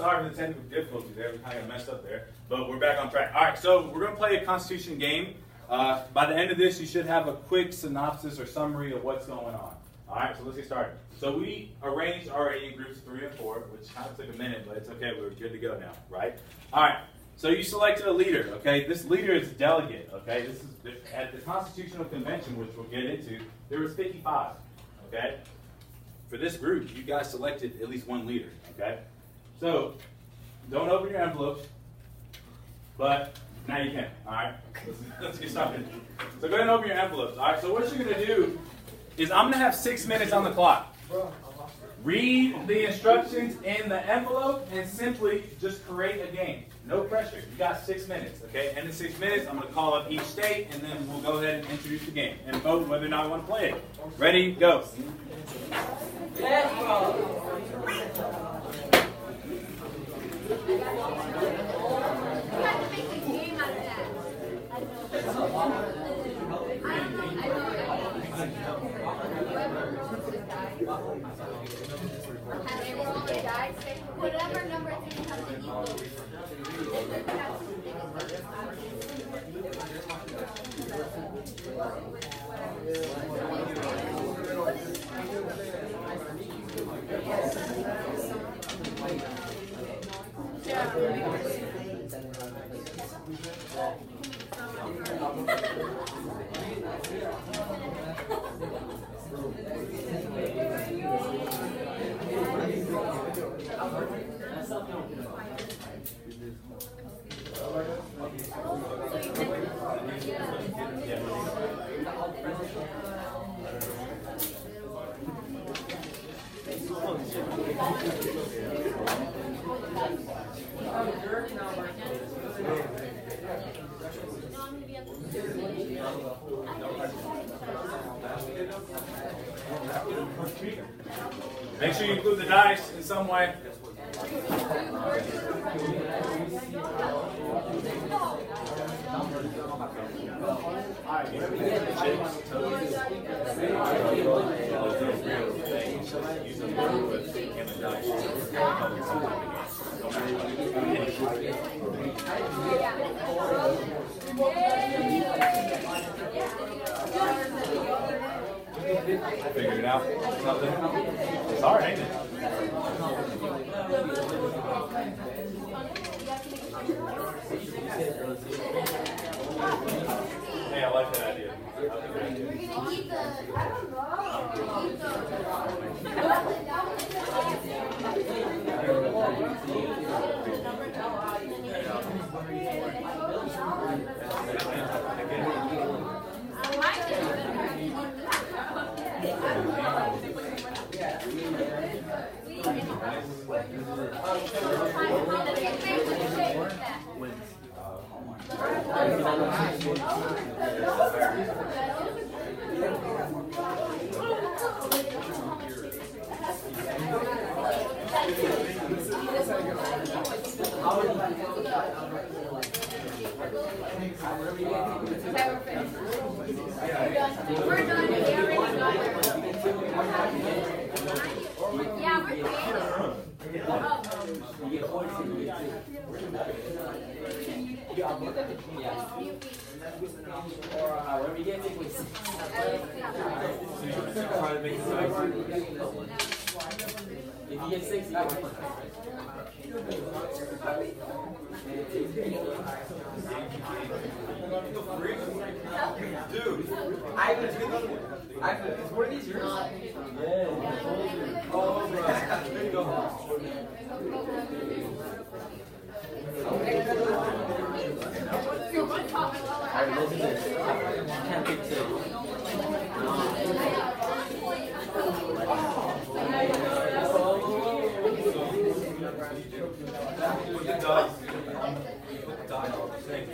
Sorry for the technical difficulty there. We kind of got messed up there. But we're back on track. All right, so we're going to play a Constitution game. By the end of this, you should have a quick synopsis or summary of what's going on. All right, so let's get started. So we arranged already in groups 3 and 4, which kind of took a minute, but it's okay. We're good to go now, right? All right, so you selected a leader, okay? This leader is a delegate, okay? This is at the Constitutional Convention, which we'll get into, there was 55, okay? For this group, you guys selected at least one leader, okay? So don't open your envelopes, but now you can, all right? Let's get started. So go ahead and open your envelopes, all right? So what you're going to do is I'm going to have 6 minutes on the clock. Read the instructions in the envelope and simply just create a game. No pressure. You got 6 minutes, okay? And in 6 minutes, I'm going to call up each state, and then we'll go ahead and introduce the game and vote whether or not we want to play it. Ready? Go. Let's go. Whatever number three comes in equal. Make sure you include the dice in some way. Figured it out. It's hard, ain't it? Hey, I like that idea. We're gonna eat the, I don't know. Eat We're done. Yeah, we're Wherever you get it, please. If you get 6, you get 1. Dude, is one of these yours? oh, bro. There you go. Can't pick 2. Put the dice. Put the dice on the same.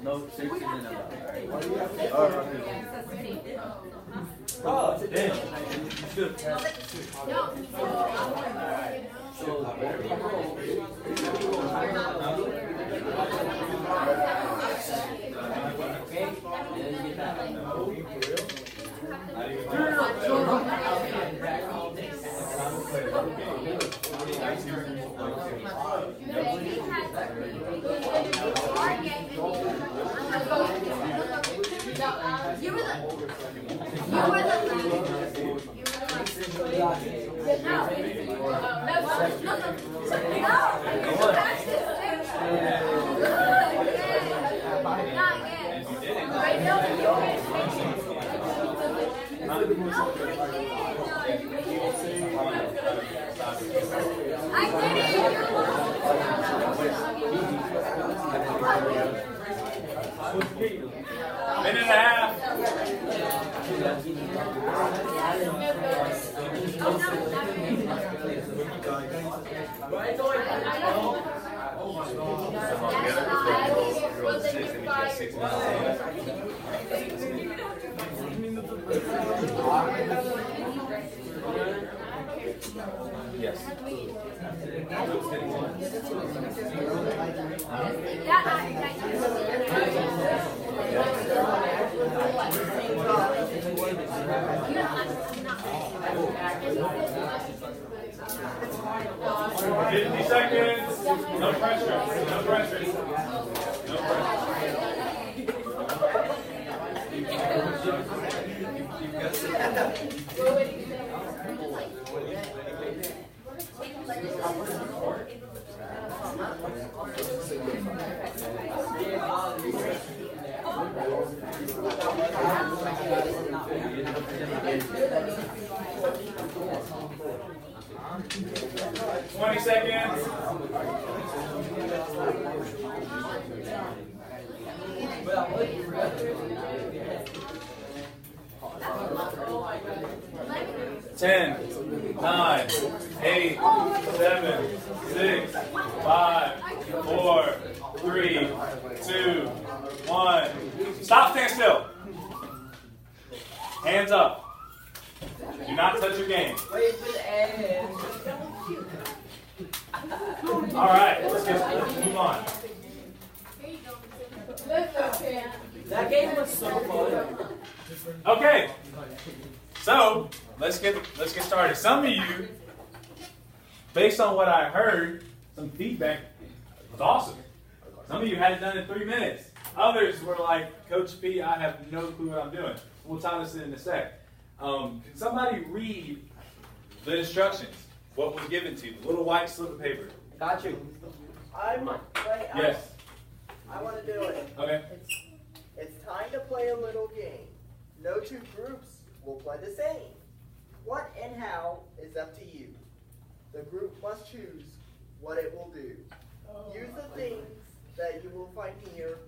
No, 6 in the number. Oh, damn. Good. So, whatever you roll, okay? And then you get that. You were the last. You were the last. Minute and a half. Yes. 50 seconds. No pressure. No pressure. No Twenty seconds. Ten, 9, 8, 7, 6, 5, 4, 3, 2, 1. Stop, stand still. Hands up. Do not touch your game. Wait for the end. All right, let's move on. That game was so fun. Okay, so let's get started. Some of you, based on what I heard, some feedback was awesome. Some of you had it done in 3 minutes. Others were like, Coach P, I have no clue what I'm doing. We'll tie this in a sec. Can somebody read the instructions? What was given to you? The little white slip of paper. Got you. Yes. I want to do it. Okay. It's time to play a little game. No two groups will play the same. What and how is up to you. The group must choose what it will do. Use the things that you will find here.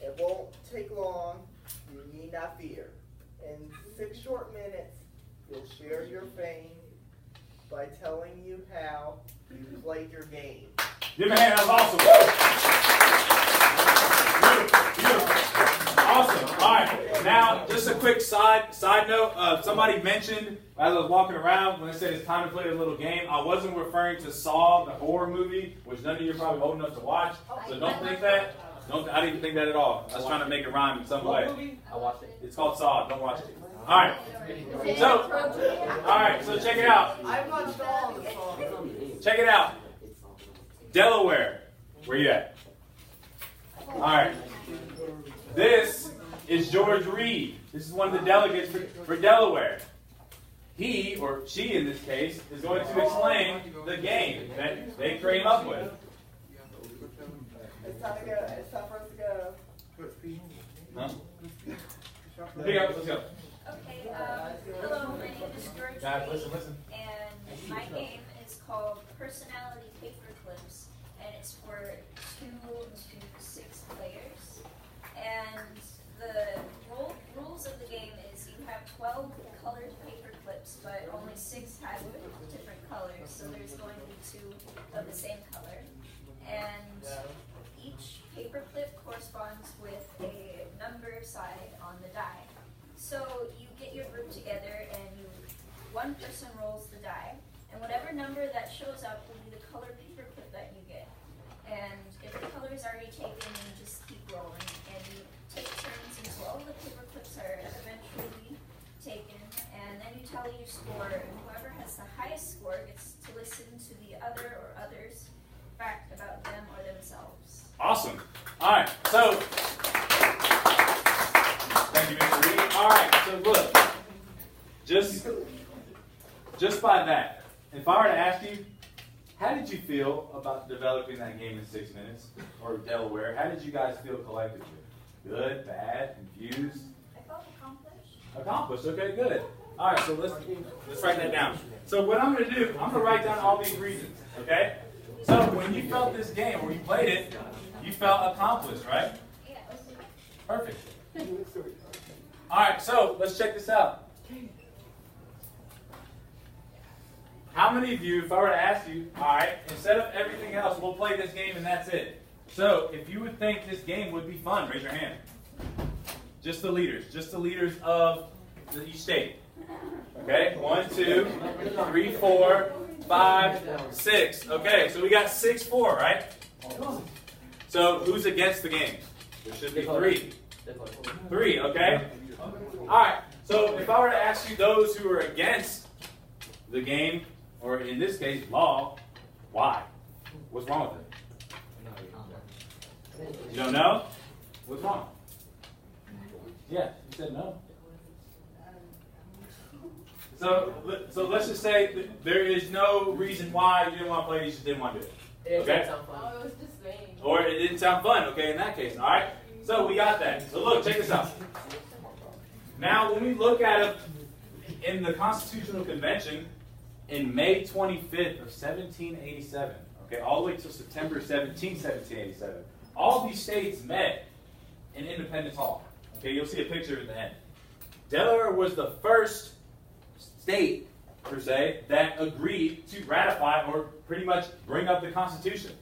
It won't take long. You need not fear. In 6 short minutes, you'll share your fame by telling you how you played your game. Give him a hand. That was awesome. Beautiful. Awesome. All right. Now, just a quick side note. Somebody mentioned as I was walking around when I said it's time to play a little game. I wasn't referring to Saw, the horror movie, which none of you are probably old enough to watch. So don't think that. I didn't think that at all. I was trying to make it rhyme in some way. I watched it. It's called Saw. Don't watch it. All right. So check it out. I watched all the songs. Check it out. Delaware. Where you at? All right. This is George Reed. This is one of the delegates for Delaware. He, or she in this case, is going to explain the game that they came up with. It's time to go. It's time for us to go. Huh? Pick up. Let's go. Okay, hello, my name is George Guys, Reed, listen. and my game is called Personality Paper Clips, and it's for 2 to 6 players. And the rules of the game is you have 12 colored paper clips, but only 6 have different colors, so there's going to be 2 of the same color. And each paper clip corresponds with a number side on the die. So you get your group together and one person rolls the die, and whatever number that shows up will be the color paper clip that you get. And if the color is already taken, you just keep rolling, and you take turns until all the paper clips are eventually taken, and then you tally your score, and whoever has the highest score gets to listen to the other or others' fact about them or themselves. Awesome. All right. So, thank you, Mr. Reed. All right. so look, just by that, if I were to ask you, how did you feel about developing that game in 6 minutes, or Delaware? How did you guys feel collectively? Good, bad, confused? I felt accomplished. Accomplished, okay, good. All right, so let's write that down. So what I'm going to do, I'm going to write down all these reasons, okay? So when you felt this game, or you played it, you felt accomplished, right? Yeah. Perfect. All right, so let's check this out. How many of you, if I were to ask you, all right, instead of everything else, we'll play this game and that's it. So if you would think this game would be fun, raise your hand. Just the leaders of each state. Okay, 1, 2, 3, 4, 5, 6. Okay, so we got 6, 4, right? So who's against the game? There should be 3. 3, okay? All right, so if I were to ask you those who are against the game, or in this case, law, why? What's wrong with it? You don't know? What's wrong? Yeah, you said no. So let's just say that there is no reason why you didn't want to play, you just didn't want to do it. Okay? Oh, it was just vain. Or it didn't sound fun, okay, in that case, all right? So we got that. So look, check this out. Now, when we look at it in the Constitutional Convention in May 25th of 1787, okay, all the way to September 17, 1787, all these states met in Independence Hall. Okay, you'll see a picture at the end. Delaware was the first state, per se, that agreed to ratify or pretty much bring up the Constitution.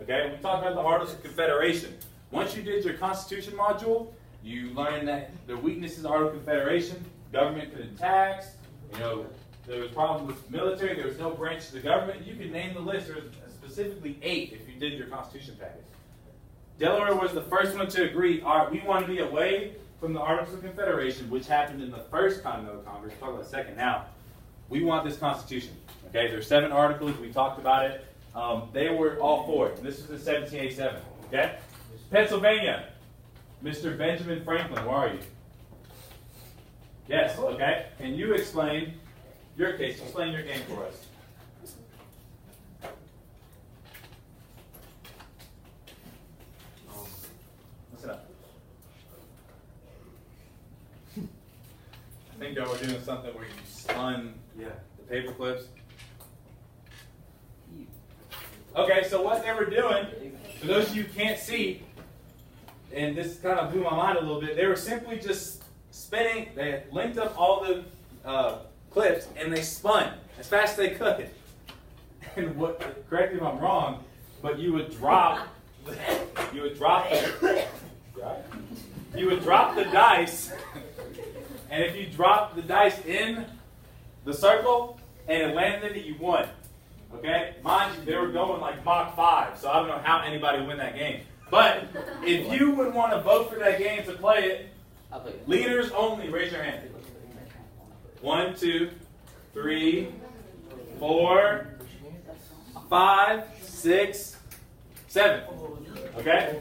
Okay, we talked about the Articles of Confederation. Once you did your Constitution module, you learned that the weaknesses of the Articles of Confederation, government couldn't tax, there was problems with military, there was no branch of the government. You could name the list. There was specifically 8 if you did your Constitution package. Delaware was the first one to agree, all right, we want to be away from the Articles of Confederation, which happened in the First Continental Congress. We'll talk about the second now. We want this Constitution. Okay, there's 7 articles. We talked about it. They were all for it. This was in 1787. Okay? Pennsylvania. Mr. Benjamin Franklin, where are you? Yes, okay. Can you explain your case? Explain your game for us. Listen up. I think y'all were doing something where you spun the paper clips. Okay, so what they were doing, for those of you who can't see, and this kind of blew my mind a little bit, they were simply just spinning. They had linked up all the clips and they spun as fast as they could. And correct me if I'm wrong, but you would drop the dice, and if you dropped the dice in the circle and it landed it, you won. Okay? Mind you, they were going like Mach 5, so I don't know how anybody would win that game. But if you would want to vote for that game to play it, leaders only, raise your hand. 1, 2, 3, 4, 5, 6, 7. Okay?